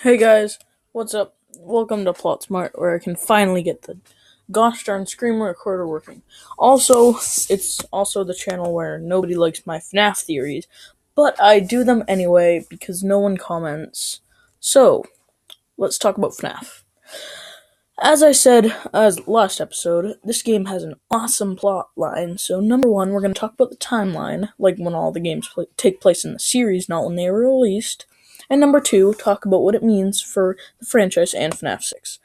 Hey guys, what's up? Welcome to Plot Smart, where I can finally get the gosh darn screen recorder working. Also, it's also the channel where nobody likes my FNaF theories, but I do them anyway because no one comments. So, let's talk about FNaF. As I said as last episode, this game has an awesome plot line. So, number one, we're going to talk about the timeline, like when all the games take place in the series, not when they were released. And number two, talk about what it means for the franchise and FNAF 6.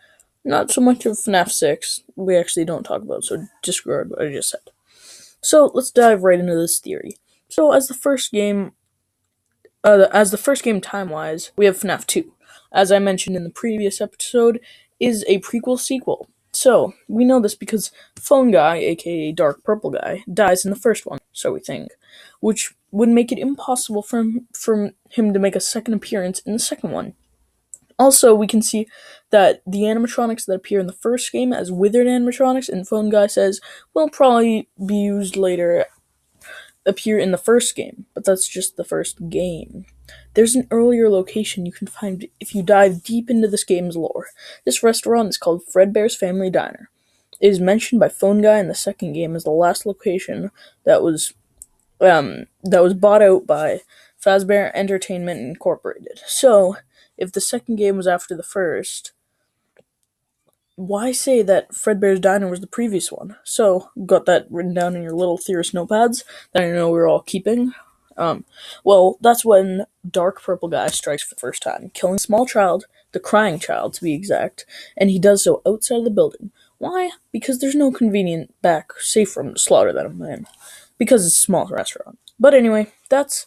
Not so much of FNAF 6, we actually don't talk about, so disregard what I just said. So, let's dive right into this theory. So, as the first game time-wise, we have FNAF 2. As I mentioned in the previous episode, is a prequel sequel. So, we know this because Phone Guy, aka Dark Purple Guy, dies in the first one, so we think, which would make it impossible for him to make a second appearance in the second one. Also, we can see that the animatronics that appear in the first game as withered animatronics, and Phone Guy says, will probably be used later, appear in the first game, but that's just the first game. There's an earlier location you can find if you dive deep into this game's lore. This restaurant is called Fredbear's Family Diner. It is mentioned by Phone Guy in the second game as the last location that was bought out by Fazbear Entertainment Incorporated. So, if the second game was after the first, why say that Fredbear's Diner was the previous one? So, got that written down in your little theorist notepads that I know we're all keeping. Well, that's when Dark Purple Guy strikes for the first time, killing a small child, the crying child to be exact, and he does so outside of the building. Why? Because there's no convenient back safe room to slaughter them in. Because it's a small restaurant. But anyway, that's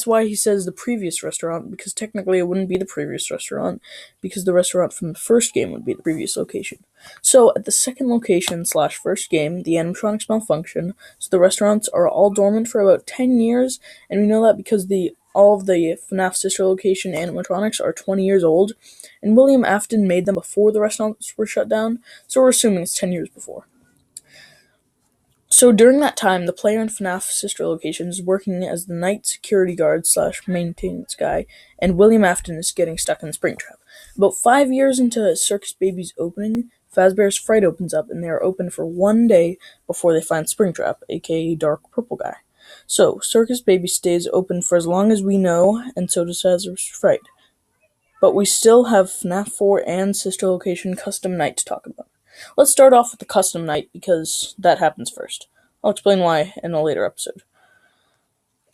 why he says the previous restaurant, because technically it wouldn't be the previous restaurant, because the restaurant from the first game would be the previous location. So, at the second location / first game, the animatronics malfunction, so the restaurants are all dormant for about 10 years, and we know that because all of the FNAF sister location animatronics are 20 years old, and William Afton made them before the restaurants were shut down, so we're assuming it's 10 years before. So during that time, the player in FNAF sister location is working as the night security guard / maintenance guy, and William Afton is getting stuck in Springtrap. About 5 years into Circus Baby's opening, Fazbear's Fright opens up, and they are open for 1 day before they find Springtrap, aka Dark Purple Guy. So, Circus Baby stays open for as long as we know, and so does Fazbear's Fright. But we still have FNAF 4 and sister location custom night to talk about. Let's start off with the custom night, because that happens first. I'll explain why in a later episode.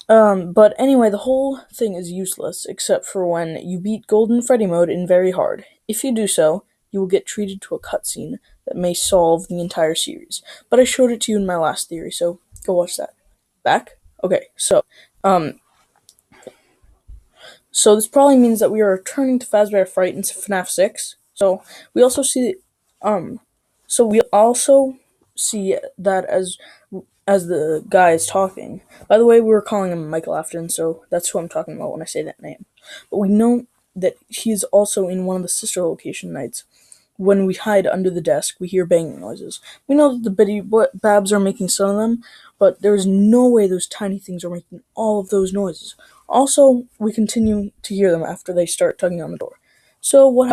But anyway, the whole thing is useless, except for when you beat Golden Freddy mode in Very Hard. If you do so, you will get treated to a cutscene that may solve the entire series. But I showed it to you in my last theory, so go watch that. Back? Okay, so this probably means that we are returning to Fazbear Fright in FNAF 6. So we also see that as the guy is talking. By the way, we were calling him Michael Afton, so that's who I'm talking about when I say that name. But we know that he's also in one of the sister location nights. When we hide under the desk, we hear banging noises. We know that the Bitty Babs are making some of them, but there is no way those tiny things are making all of those noises. Also, we continue to hear them after they start tugging on the door. So when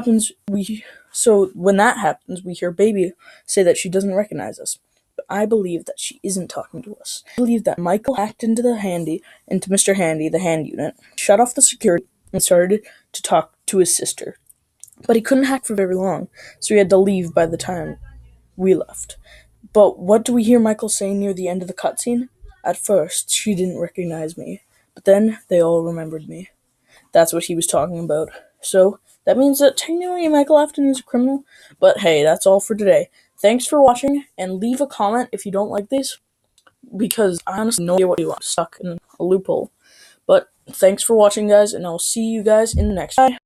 that happens, we hear Baby say that she doesn't recognize us. But I believe that she isn't talking to us. I believe that Michael hacked into Mr. Handy, the hand unit, shut off the security, and started to talk to his sister. But he couldn't hack for very long, so he had to leave by the time we left. But what do we hear Michael say near the end of the cutscene? At first, she didn't recognize me, but then they all remembered me. That's what he was talking about. So, that means that technically Michael Afton is a criminal, but hey, that's all for today. Thanks for watching, and leave a comment if you don't like these, because I honestly have no idea what you want. Stuck in a loophole. But thanks for watching, guys, and I'll see you guys in the next. Bye.